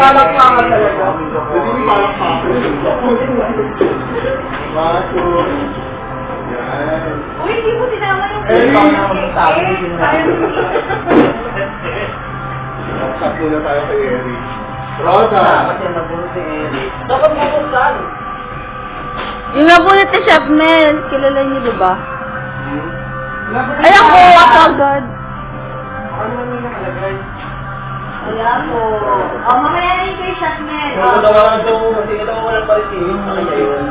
palakpakan talaga. Hindi palakpakan. Baso. Yan. Uy, hindi mo sinama yung Saksak muna tayo kay Eric. Rosa. Kasi nabunod si Eric. Dapat mabuksan. Yung nabunot ni Chef Mel, kilala niyo diba? Ay, Ay, ako agad. Ano naman nakalagay? Wala po. Oh, mamaya rin kay Shotmel. Nagkatawaran daw, hindi ka daw walang paritin. Kaya yun.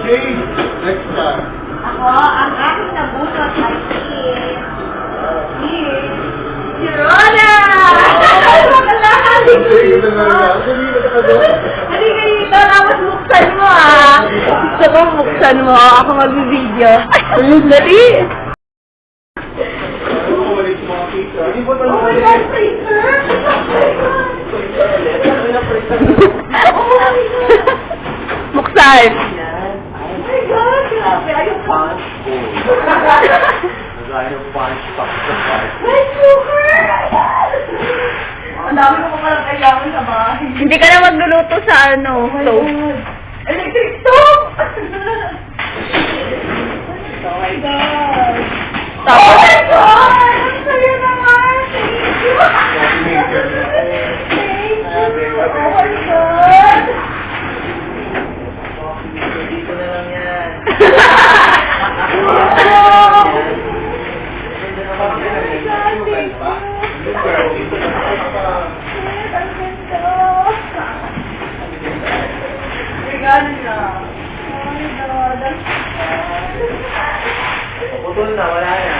Jay, next time. Ako, ang aking nabunot ay si Rona! Halika dito, tapos buksan mo Gusto ko buksan mo, ako mag-video. Ayun, dali. Oh my God, freezer! Oh my God! Buksan. Oh my God, grabe. Ayun pa. Nagaya ng punch pack sa punch. My sugar! Ang dami ko palang kailangan sa bahay. Hindi ka na magluluto sa ano, stove. Electric stove! Oh my God! Tapos, Oh my God! Ang saya naman! Thank you! Thank you! Oh my God! Dito na lang yan. Putol na, wala na.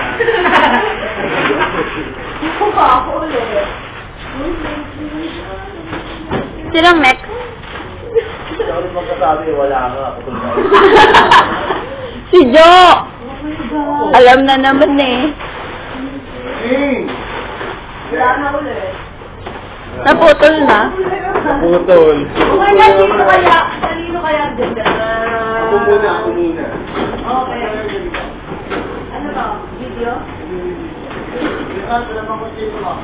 silang Mex. Hindi ako rin magkasabi, wala nga. Putol na. Si Jo! Alam na naman eh. Jing! Wala na ulit. Naputol na. Putol. Oh my God, sino kaya? Kanino kaya ganda? Ako muna, ako muna. Okay. Ano ba? Video?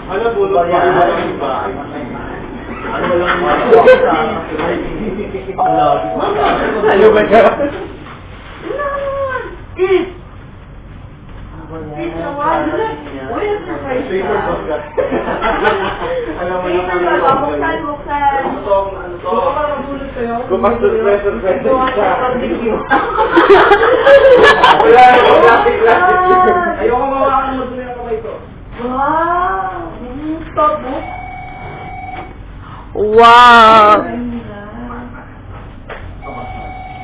Ano, bulot pa rin ang iba. Ano lang mga Ano ba yan? Eat! Eat na one. Uy, ang surprise Flavor ka. bangga. Alam mo Eat na na ba? Buksan, buksan. Ano to? Gumas to pressure siya. Wala, plastic. Ayoko mawakan mo dun yung kamay ko. Wow! Stop, book. Wow!